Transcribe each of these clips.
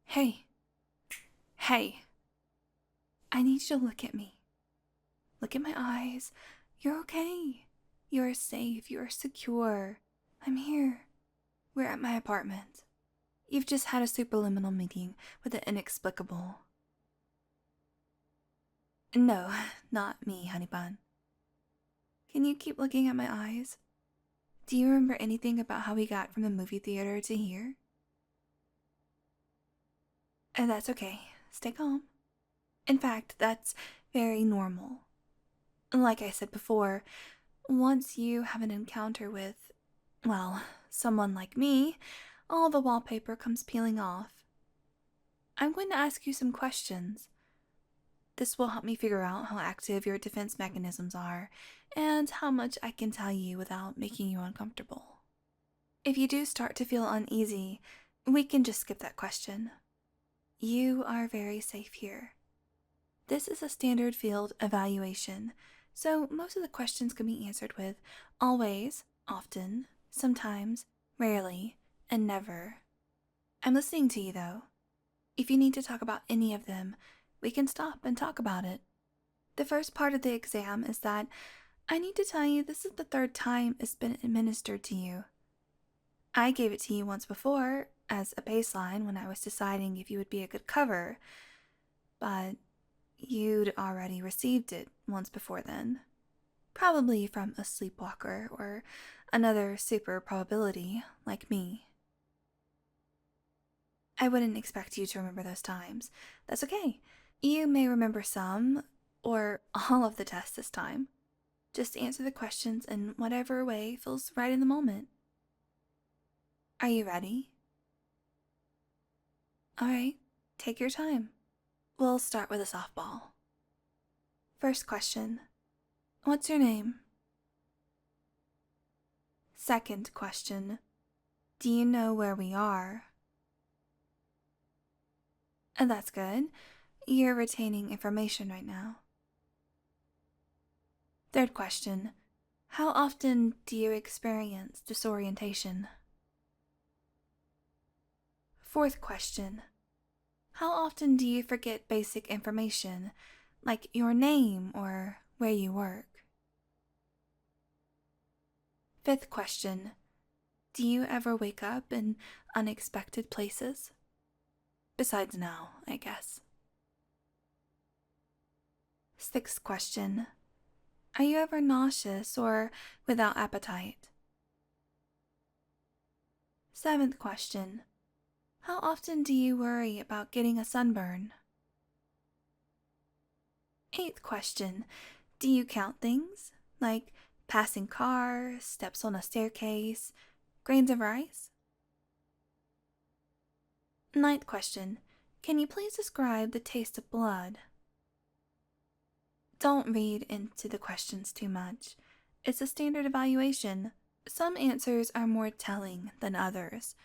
Hey. Hey. I need you to look at me. Look at my eyes. You're okay. You are safe. You are secure. I'm here. We're at my apartment. You've just had a superliminal meeting with the inexplicable. No, not me, honey bun. Can you keep looking at my eyes? Do you remember anything about how we got from the movie theater to here? And that's okay. Stay calm. In fact, that's very normal. Like I said before, once you have an encounter with, well, someone like me, all the wallpaper comes peeling off. I'm going to ask you some questions. This will help me figure out how active your defense mechanisms are and how much I can tell you without making you uncomfortable. If you do start to feel uneasy, we can just skip that question. You are very safe here. This is a standard field evaluation, so most of the questions can be answered with always, often, sometimes, rarely, and never. I'm listening to you, though. If you need to talk about any of them, we can stop and talk about it. The first part of the exam is that I need to tell you this is the third time it's been administered to you. I gave it to you once before, as a baseline when I was deciding if you would be a good cover, but you'd already received it once before then. Probably from a sleepwalker or another super probability like me. I wouldn't expect you to remember those times. That's okay. You may remember some, or all of the tests this time. Just answer the questions in whatever way feels right in the moment. Are you ready? Alright, take your time. We'll start with a softball. First question. What's your name? Second question. Do you know where we are? And that's good. You're retaining information right now. Third question. How often do you experience disorientation? Fourth question. How often do you forget basic information, like your name or where you work? Fifth question. Do you ever wake up in unexpected places? Besides now, I guess. Sixth question. Are you ever nauseous or without appetite? Seventh question. How often do you worry about getting a sunburn? Eighth question. Do you count things, like passing cars, steps on a staircase, grains of rice? Ninth question. Can you please describe the taste of blood? Don't read into the questions too much. It's a standard evaluation. Some answers are more telling than others.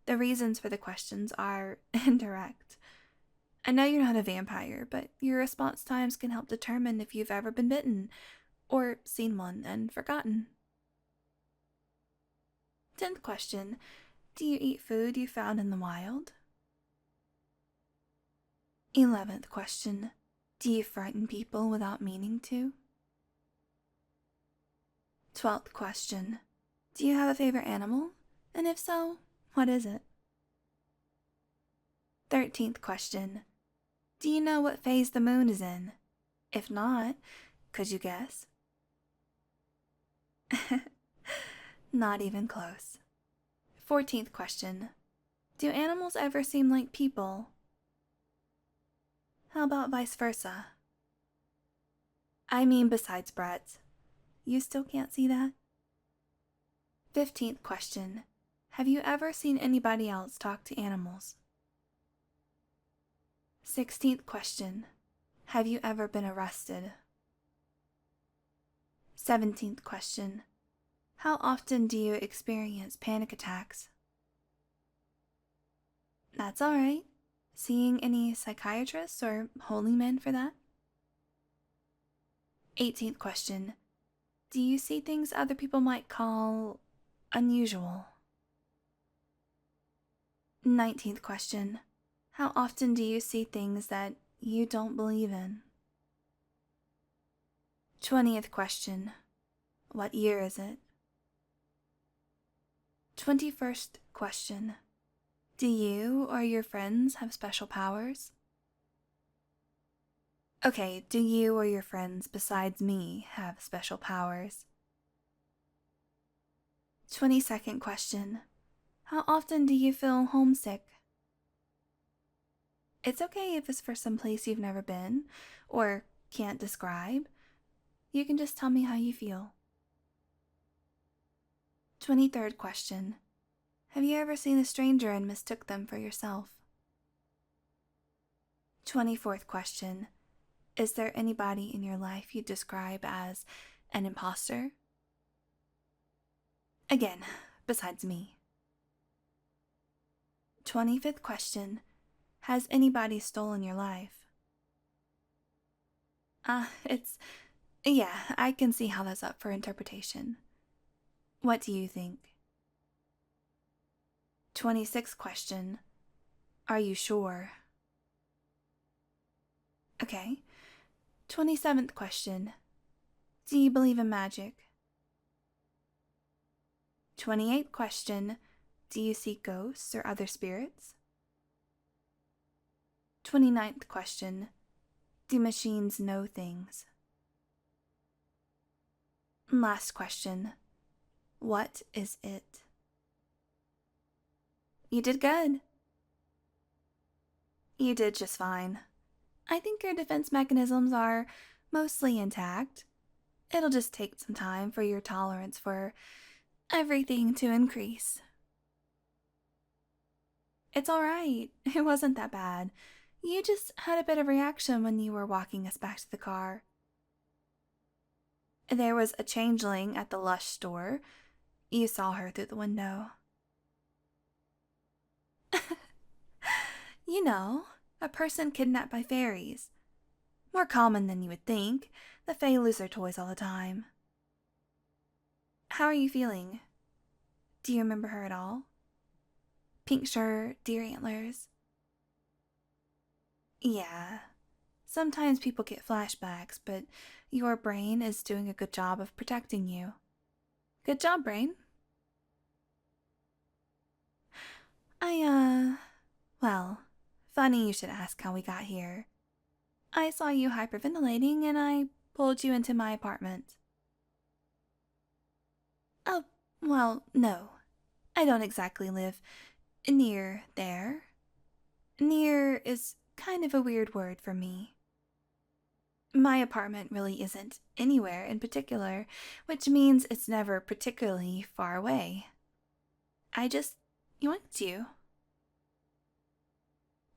The reasons for the questions are indirect. I know you're not a vampire, but your response times can help determine if you've ever been bitten, or seen one and forgotten. 10th question. Do you eat food you found in the wild? 11th question. Do you frighten people without meaning to? 12th question. Do you have a favorite animal? And if so, what is it? 13th question. Do you know what phase the moon is in? If not, could you guess? Not even close. 14th question. Do animals ever seem like people? How about vice versa? I mean besides Brett. You still can't see that? 15th question. Have you ever seen anybody else talk to animals? 16th question. Have you ever been arrested? 17th question. How often do you experience panic attacks? That's alright. Seeing any psychiatrists or holy men for that? 18th question. Do you see things other people might call unusual? 19th question. How often do you see things that you don't believe in? 20th question. What year is it? 21st question. Do you or your friends have special powers? Okay, do you or your friends besides me have special powers? 22nd question. How often do you feel homesick? It's okay if it's for some place you've never been or can't describe. You can just tell me how you feel. 23rd question. Have you ever seen a stranger and mistook them for yourself? 24th question. Is there anybody in your life you describe as an imposter? Again, besides me. 25th question. Has anybody stolen your life? Yeah, I can see how that's up for interpretation. What do you think? 26th question. Are you sure? Okay. 27th question. Do you believe in magic? 28th question. Do you see ghosts or other spirits? 29th question. Do machines know things? Last question. What is it? You did good. You did just fine. I think your defense mechanisms are mostly intact. It'll just take some time for your tolerance for everything to increase. It's alright. It wasn't that bad. You just had a bit of reaction when you were walking us back to the car. There was a changeling at the Lush store. You saw her through the window. You know, a person kidnapped by fairies. More common than you would think. The Fae lose their toys all the time. How are you feeling? Do you remember her at all? Pink shirt, deer antlers. Yeah. Sometimes people get flashbacks, but your brain is doing a good job of protecting you. Good job, brain. Well, funny you should ask how we got here. I saw you hyperventilating and I pulled you into my apartment. Oh, well, no. I don't exactly live near there. Near is kind of a weird word for me. My apartment really isn't anywhere in particular, which means it's never particularly far away. I just yoinked you.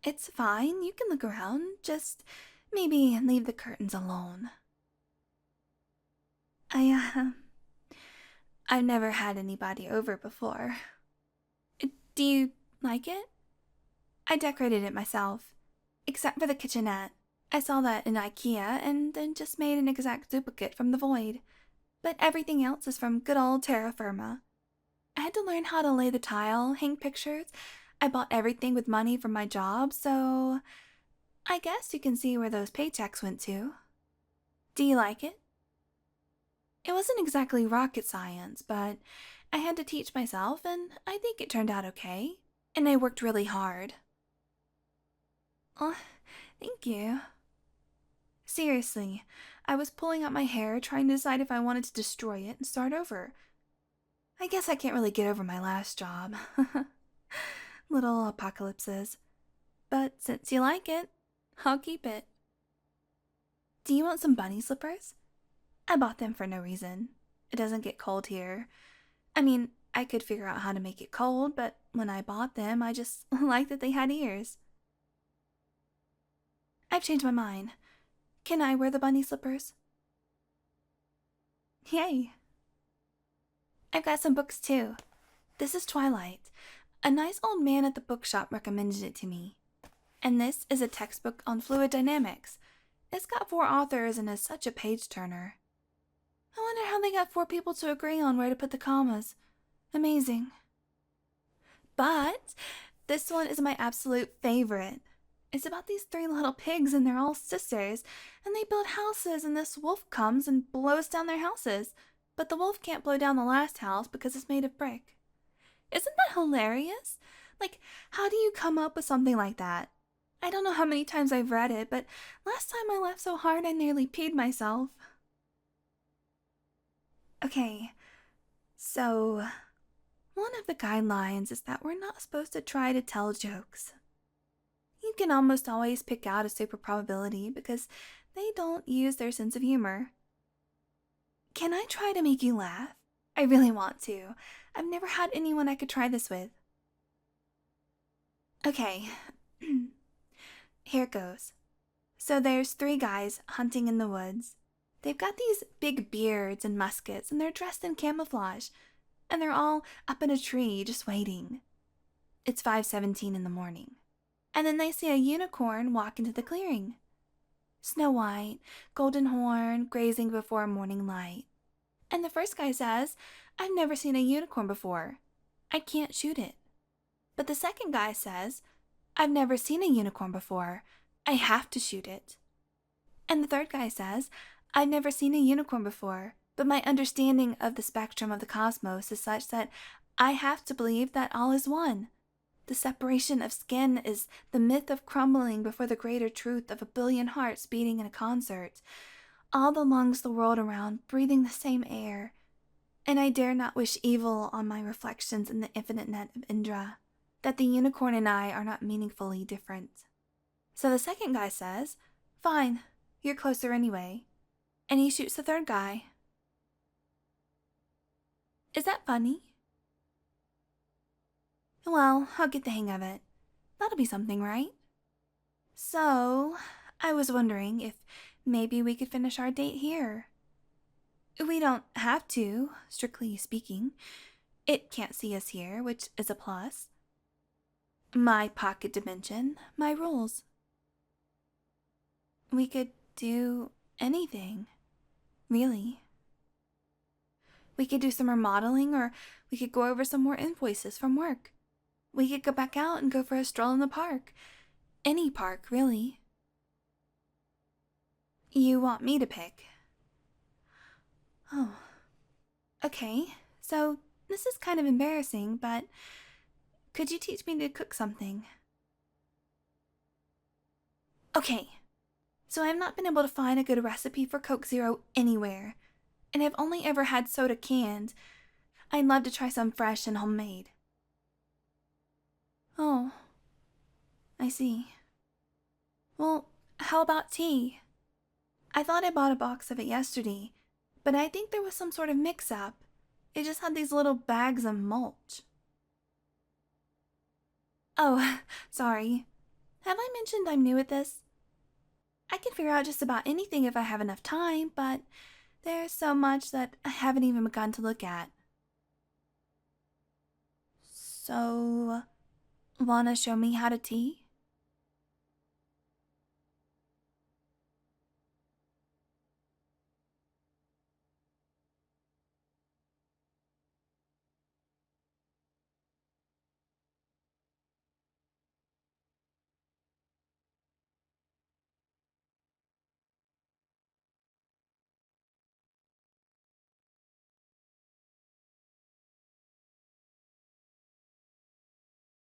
It's fine, you can look around, just maybe leave the curtains alone. I've never had anybody over before. Do you like it? I decorated it myself, except for the kitchenette. I saw that in IKEA and then just made an exact duplicate from the void. But everything else is from good old terra firma. I had to learn how to lay the tile, hang pictures. I bought everything with money from my job, so I guess you can see where those paychecks went to. Do you like it? It wasn't exactly rocket science, but I had to teach myself, and I think it turned out okay. And I worked really hard. Oh, thank you. Seriously, I was pulling out my hair trying to decide if I wanted to destroy it and start over. I guess I can't really get over my last job. Little apocalypses. But since you like it, I'll keep it. Do you want some bunny slippers? I bought them for no reason. It doesn't get cold here. I mean, I could figure out how to make it cold, but when I bought them, I just liked that they had ears. I've changed my mind. Can I wear the bunny slippers? Yay! I've got some books too. This is Twilight. A nice old man at the bookshop recommended it to me. And this is a textbook on fluid dynamics. It's got 4 authors and is such a page-turner. I wonder how they got 4 people to agree on where to put the commas. Amazing. But this one is my absolute favorite. It's about these three little pigs and they're all sisters, and they build houses and this wolf comes and blows down their houses. But the wolf can't blow down the last house because it's made of brick. Isn't that hilarious? Like, how do you come up with something like that? I don't know how many times I've read it, but last time I laughed so hard I nearly peed myself. Okay, so one of the guidelines is that we're not supposed to try to tell jokes. You can almost always pick out a super probability because they don't use their sense of humor. Can I try to make you laugh? I really want to. I've never had anyone I could try this with. Okay, here it goes. So there's three guys hunting in the woods. They've got these big beards and muskets, and they're dressed in camouflage, and they're all up in a tree just waiting. It's 5:17 in the morning. And then they see a unicorn walk into the clearing. Snow White, golden horn, grazing before morning light. And the first guy says, I've never seen a unicorn before. I can't shoot it. But the second guy says, I've never seen a unicorn before. I have to shoot it. And the third guy says, I've never seen a unicorn before, but my understanding of the spectrum of the cosmos is such that I have to believe that all is one. The separation of skin is the myth of crumbling before the greater truth of a billion hearts beating in a concert. All the lungs the world around, breathing the same air. And I dare not wish evil on my reflections in the infinite net of Indra, that the unicorn and I are not meaningfully different. So the second guy says, fine, you're closer anyway. And he shoots the third guy. Is that funny? Well, I'll get the hang of it. That'll be something, right? So, I was wondering if maybe we could finish our date here. We don't have to, strictly speaking. It can't see us here, which is a plus. My pocket dimension, my rules. We could do anything, really. We could do some remodeling, or we could go over some more invoices from work. We could go back out and go for a stroll in the park. Any park, really. You want me to pick? Oh. Okay, so this is kind of embarrassing, but could you teach me to cook something? Okay, so I've not been able to find a good recipe for Coke Zero anywhere, and I've only ever had soda canned. I'd love to try some fresh and homemade. Oh, I see. Well, how about tea? I thought I bought a box of it yesterday, but I think there was some sort of mix-up. It just had these little bags of mulch. Oh, sorry. Have I mentioned I'm new at this? I can figure out just about anything if I have enough time, but there's so much that I haven't even begun to look at. So, wanna show me how to tea?